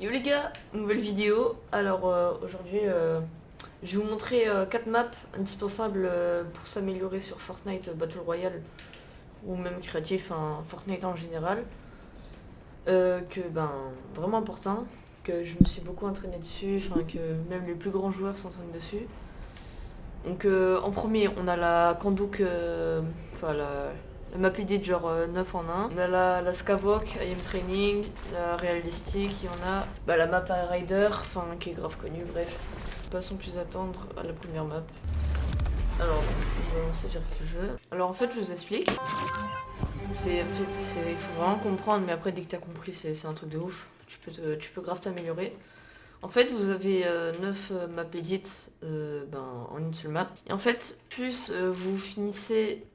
Yo les gars, nouvelle vidéo. Alors aujourd'hui je vais vous montrer 4 maps indispensables pour s'améliorer sur Fortnite Battle Royale ou même créatif, hein, Fortnite en général. Que vraiment important, que je me suis beaucoup entraîné dessus, enfin que même les plus grands joueurs s'entraînent dessus. Donc en premier on a la Kandouk, enfin la map edit genre 9 en 1. On a la Skavok, IM Training, la Réalistique, il y en a la map Rider, enfin qui est grave connue, bref. Passons plus attendre à la première map. Alors, on va lancer direct le jeu. Alors en fait je vous explique. Il faut vraiment comprendre, mais après dès que t'as compris c'est un truc de ouf. Tu peux grave t'améliorer. En fait, vous avez 9 maps edit en une seule map. Et en fait, plus vous finissez...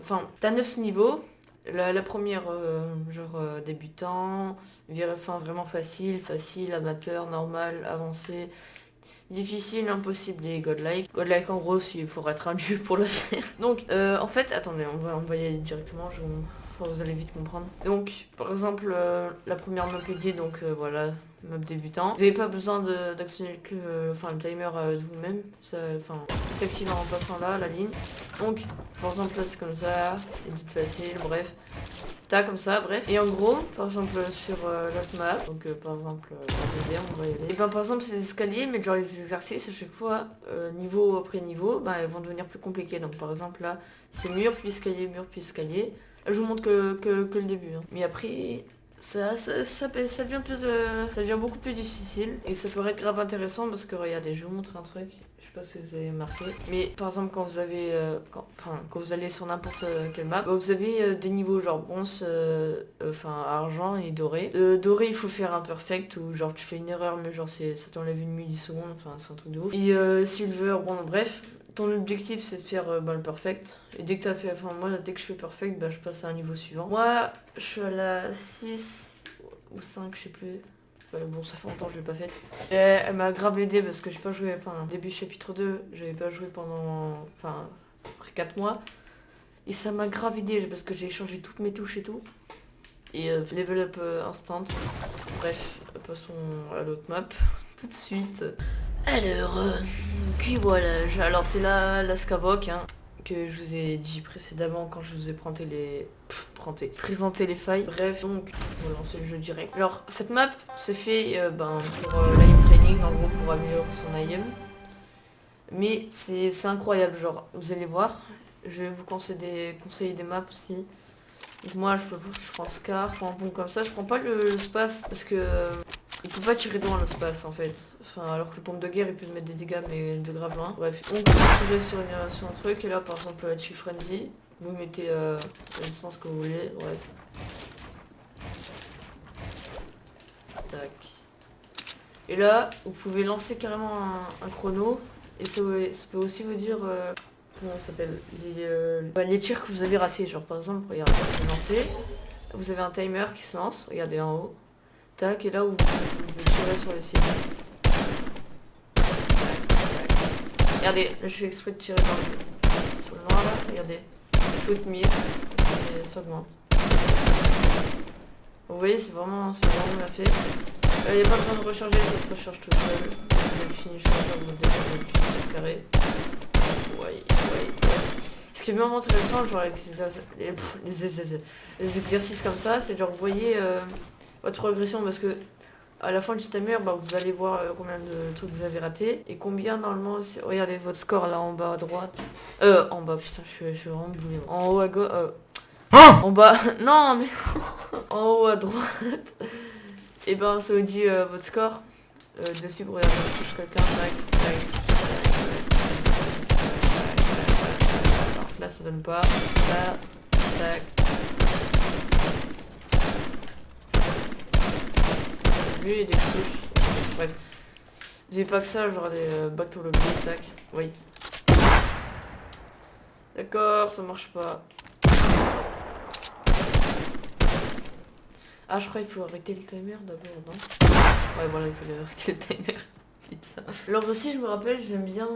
Enfin, t'as 9 niveaux. La première, débutant, vraiment facile, amateur, normal, avancé, difficile, impossible et godlike. Godlike, en gros, il faudra être un dieu pour le faire. Donc, en fait, attendez, on va y aller directement. Vous allez vite comprendre. Donc, par exemple, la première map edit, donc voilà, map débutant. Vous n'avez pas besoin d'actionner le timer de vous-même. Ça s'active en passant là, la ligne. Donc, par exemple, là c'est comme ça, edit facile, bref. Tac, comme ça, bref. Et en gros, par exemple, sur l'autre map, donc par exemple, la deuxième, on va y aller. Et par exemple, ces escaliers, mais genre les exercices à chaque fois, niveau après niveau, ils vont devenir plus compliqués. Donc par exemple, là, c'est mur, puis escalier, mur, puis escalier. Là, je vous montre que le début. Hein. Mais après, ça devient ça devient beaucoup plus difficile. Et ça peut être grave intéressant parce que regardez, je vous montre un truc. Je sais pas si vous avez marqué. Mais par exemple quand vous avez quand vous allez sur n'importe quelle map, vous avez des niveaux genre bronze, argent et doré. Doré il faut faire un perfect ou genre tu fais une erreur mais genre ça t'enlève une milliseconde, enfin c'est un truc de ouf. Et silver, bon bref. Ton objectif c'est de faire le perfect. Et dès que t'as fait, moi dès que je fais perfect, je passe à un niveau suivant. Moi je suis à la 6 ou 5, je sais plus. Bon ça fait longtemps que je l'ai pas faite. Et elle m'a grave aidé parce que j'ai pas joué, début chapitre 2, j'avais pas joué pendant, après 4 mois. Et ça m'a grave aidé parce que j'ai changé toutes mes touches et tout. Et level up instant. Bref, passons à l'autre map tout de suite. Alors, puis voilà, alors c'est la Skavok, hein, que je vous ai dit précédemment quand je vous ai présenté les failles. Bref, donc, on va lancer le jeu direct. Alors, cette map, c'est fait pour l'IM training, en gros, pour améliorer son IM. Mais c'est incroyable, genre, vous allez voir, je vais vous conseiller des maps aussi. Donc moi, je prends Scar, je prends un pont comme ça, je prends pas le space parce que... il peut pas tirer loin le space en fait. Alors que le pompe de guerre il peut mettre des dégâts mais de grave loin. Bref, on peut tirer sur un truc et là par exemple Chill Frenzy, vous mettez la distance que vous voulez, bref. Tac. Et là, vous pouvez lancer carrément un chrono et ça peut aussi vous dire comment ça s'appelle, les tirs que vous avez ratés. Genre par exemple, regardez, vous lancez, vous avez un timer qui se lance, regardez en haut. Tac, et là où vous tirez sur le cible. Regardez, là, je fais exprès de tirer sur le noir là, regardez. Shoot miss, ça augmente. Vous voyez, c'est vraiment bien fait. Il n'y a pas besoin de recharger, ça se recharge tout seul. Le finish vous déchargez le carré. Ouais. Ce qui est vraiment intéressant, genre avec les exercices comme ça, c'est genre vous voyez votre progression parce que à la fin du timer, vous allez voir combien de trucs vous avez raté et combien normalement aussi. Regardez votre score là en bas à droite. En bas, putain, je suis vraiment boulé. En haut à gauche. En bas. Non mais en haut à droite. Et ça vous dit votre score. Dessus, regardez, je touche quelqu'un. Alors là ça donne pas. Là, tac. Et des touches. Bref. Vous avez pas que ça, genre des back to lobby, tac. Oui. D'accord, ça marche pas. Ah, je crois qu'il faut arrêter le timer d'abord, non? Ouais, voilà, il fallait arrêter le timer. Putain. Alors aussi, je me rappelle, j'aime bien...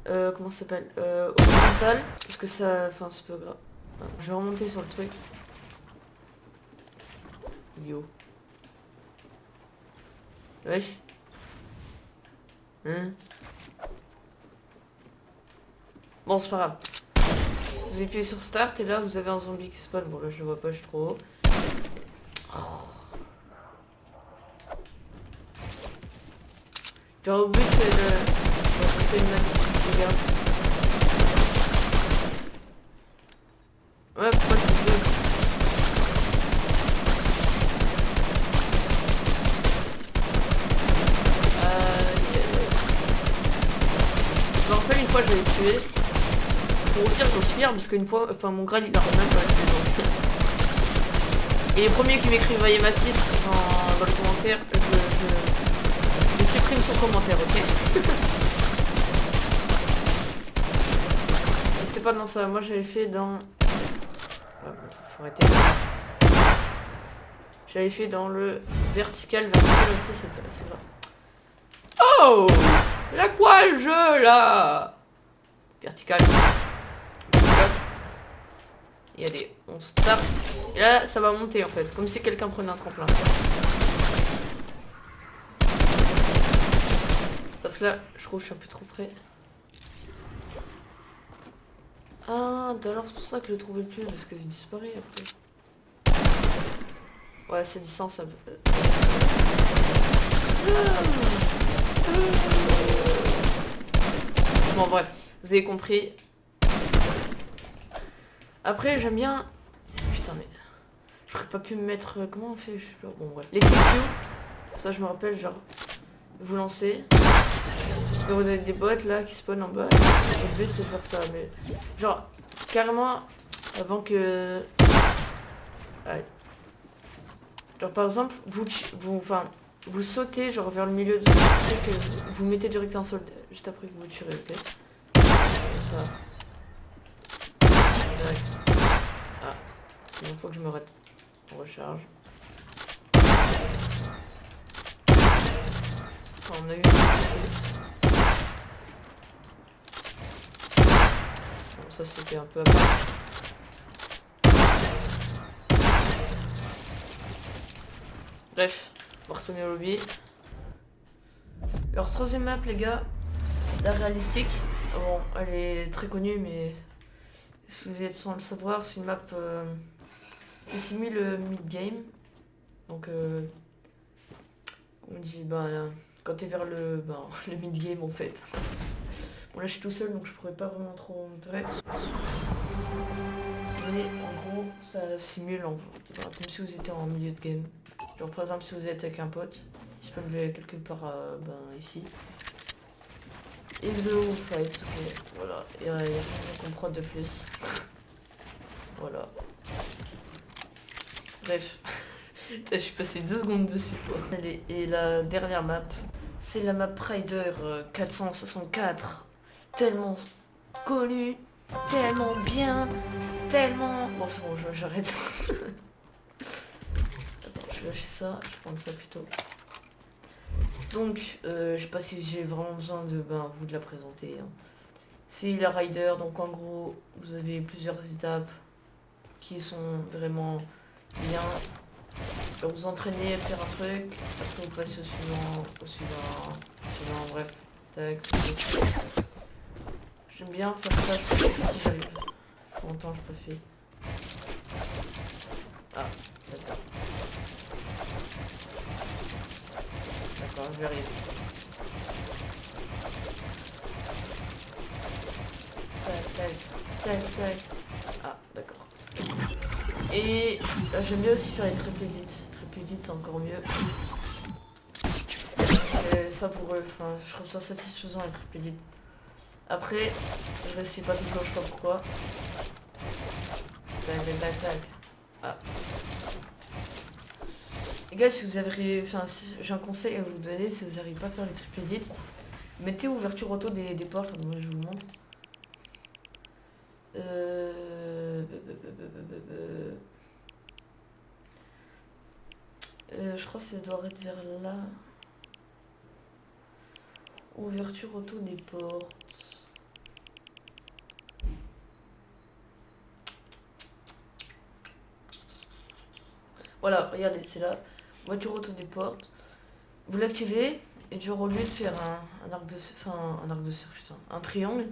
comment ça s'appelle horizontal. Parce que ça... c'est peu grave. Je vais remonter sur le truc. Yo. Wesh. Hein? Bon, c'est pas grave. Vous appuyez sur Start et là vous avez un zombie qui spawn. Bon là je le vois pas, je suis trop haut. Genre au but c'est le... c'est une magnifique, regarde. Ouais, pourquoi je le fais? Je me rappelle une fois je l'avais tué. Pour vous dire j'en suis fier parce qu'une fois, enfin mon grade il a même pas tué donc. Et les premiers qui m'écrivent Voyez ma 6 dans le commentaire, je supprime son commentaire, ok? C'est pas dans ça, moi j'avais fait dans... Faut arrêter. J'avais fait dans le vertical aussi, c'est vrai. Oh! La quoi le jeu là? Vertical. Il y a des... On se tape. Et là, ça va monter en fait. Comme si quelqu'un prenait un tremplin. Sauf là, je trouve que je suis un peu trop près. Ah, d'ailleurs, c'est pour ça que je le trouvais plus. Parce que j'ai disparu après. Ouais, c'est distance. Ça... Bon, bref. Vous avez compris. Après, j'aime bien... Putain, mais... J'aurais pas pu me mettre... Comment on fait? Je sais pas. Bon, bref. Les TQ, ça, je me rappelle, genre... Vous lancez. Et vous avez des bots, là, qui spawnent en bas. Le but, c'est de faire ça, mais... Genre, carrément, avant que... Ouais. Genre, par exemple, vous sautez, genre, vers le milieu de... truc, vous mettez direct un sol, juste après que vous tuerez, ok? Ça. Ouais. Ah, il faut que je me recharge. On a eu bon, ça c'était un peu à part. Bref, on va retourner au lobby. Alors troisième map les gars, la réalistique. Bon, elle est très connue mais si vous êtes sans le savoir, c'est une map qui simule le mid-game. Donc on dit ben quand t'es vers le mid-game en fait. Bon là je suis tout seul donc je pourrais pas vraiment trop montrer. Mais en gros ça simule comme si vous étiez en milieu de game. Genre par exemple si vous êtes avec un pote, il se peut lever quelque part ici. Et the fight, ok, voilà. Et il y a rien à comprendre de plus. Voilà. Bref. Je suis passé 2 secondes dessus quoi. Allez, et la dernière map, c'est la map Rider 464. Tellement connue, tellement bien, tellement... Bon c'est bon, j'arrête. Attends, je vais lâcher ça, je vais prendre ça plutôt. Donc, je sais pas si j'ai vraiment besoin de vous de la présenter. Hein. C'est la Rider, donc en gros, vous avez plusieurs étapes qui sont vraiment bien. Alors, vous entraînez à faire un truc, après vous passez au suivant, bref. Tac, j'aime bien faire ça, je sais pas si j'arrive. Longtemps je pas fait. Ah, d'accord. D'accord, je vais arriver. Tac, tac, tac, tac. Ah, d'accord. Et j'aime bien aussi faire les triplédites. Triplédites c'est encore mieux. Ça pour eux, enfin, je trouve ça satisfaisant les triplédites. Après, je sais pas toujours, je sais pas pourquoi. Tac, tac, tac, tac. Ah. Les gars, si vous avez... Enfin, j'ai un conseil à vous donner, si vous n'arrivez pas à faire les triplédites, mettez ouverture auto des portes, moi je vous montre. Je crois que ça doit être vers là. Ouverture auto des portes. Voilà, regardez, c'est là. Voiture auto des portes. vous l'activez, et genre au lieu de faire un arc de... Enfin, un arc de cercle, putain. Un triangle,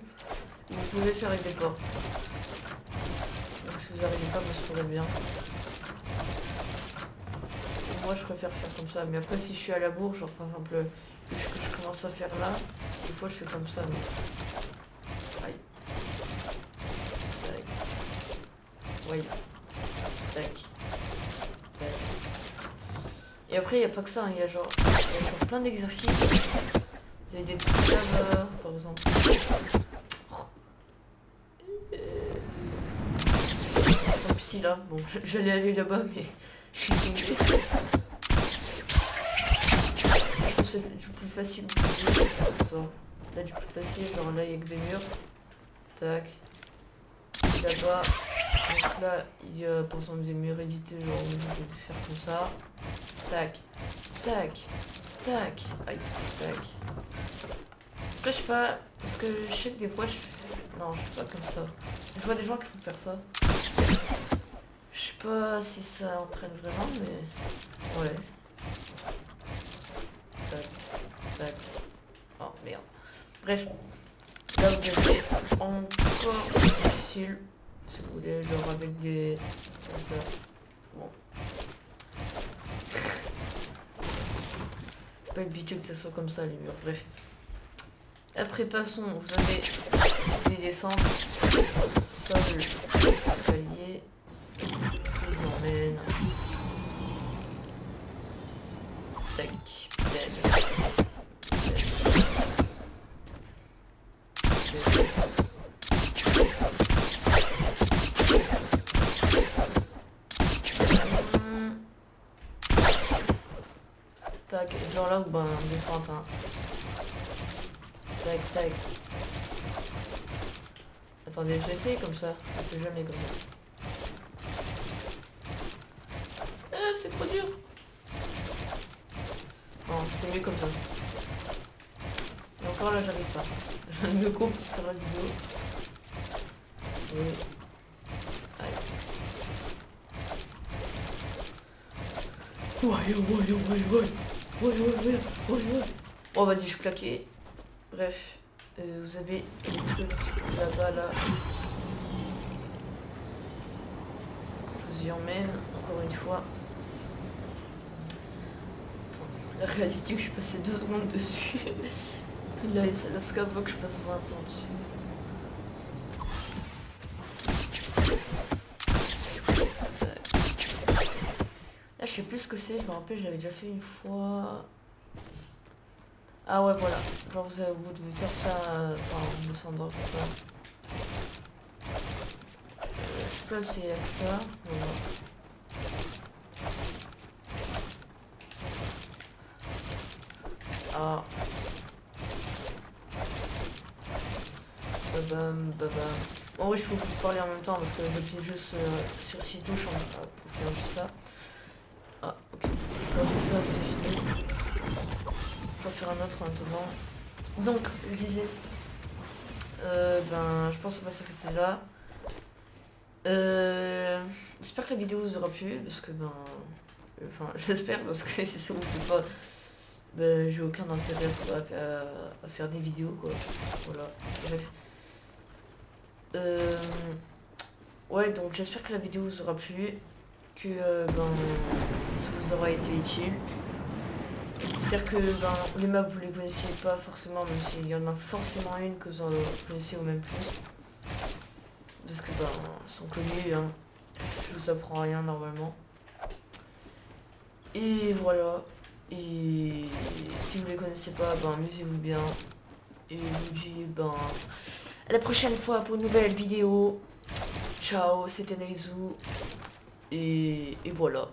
vous pouvez faire avec des portes. Donc si vous n'arrivez pas, vous pourrez bien. Moi je préfère faire comme ça, mais après si je suis à la bourre, genre par exemple, que je commence à faire là, des fois je fais comme ça, mais... Aïe. Tac. Oui. Tac. Tac. Et après il n'y a pas que ça, il y a genre plein d'exercices. Vous avez des trucs là, par exemple. Tant pis si là, bon, j'allais aller là-bas, mais je suis tombée. Je trouve que c'est du plus facile. Attends. Là, du plus facile, genre là, il y a que des murs. Tac. Là-bas. Donc là, il y a par exemple des murs édités, genre on peut faire comme ça. Tac. Tac. Tac. Aïe. Tac. Après, je sais pas. Parce que je sais que des fois, je fais... Non, je fais pas comme ça. Je vois des gens qui font faire ça. Je sais pas si ça entraîne vraiment, mais... Ouais. Tac. Tac. Oh, merde. Bref. Là, vous avez encore difficile. Si vous voulez, genre avec des... Comme ça. Bon. Je suis pas habitué que ça soit comme ça, les murs. Bref. Après, passons. Vous avez des descentes. Sol. Escalier. Je vous emmène. Tac. Tac. Tac, genre là, ben, descente, hein. Tac, tac. Attendez, je vais essayer comme ça. Je fais jamais comme ça. Ah, c'est trop dur. Non, c'est mieux comme ça. Et encore là, j'arrive pas. Je me coupe pour faire la vidéo. Oui. Allez. Oh, vas-y, je suis claqué. Bref, vous avez des trucs là-bas, là. Je vous y emmène, encore une fois. Attends, la réalité que je suis passé 2 secondes dessus. Là, la SCAF veut que je passe 20 ans dessus. Là, je sais plus ce que c'est, je me rappelle, j'avais déjà fait une fois. Ah ouais, voilà. Genre, vous devez faire ça en descendant comme ça. Je peux essayer avec ça. Voilà. Ah. Babam, babam. Bon, oui, je peux vous parler en même temps parce que j'appuie juste sur 6 touches pour faire juste ça. Ah, ok. Quand j'ai ça, c'est fini. Je vais faire un autre maintenant. Donc, je disais, je pense qu'on va s'arrêter là. J'espère que la vidéo vous aura plu, parce que j'espère, parce que si ça vous plaît pas, j'ai aucun intérêt à faire des vidéos, quoi. Voilà, bref. Ouais, donc j'espère que la vidéo vous aura plu, que ça vous aura été utile. J'espère que les maps vous les connaissiez pas forcément, même s'il y en a forcément une que vous en connaissez ou même plus. Parce que elles sont connues, hein. Je vous apprends rien normalement. Et voilà. Et si vous les connaissez pas, amusez-vous bien. Et je vous dis à la prochaine fois pour une nouvelle vidéo. Ciao, c'était Naizu. Et voilà.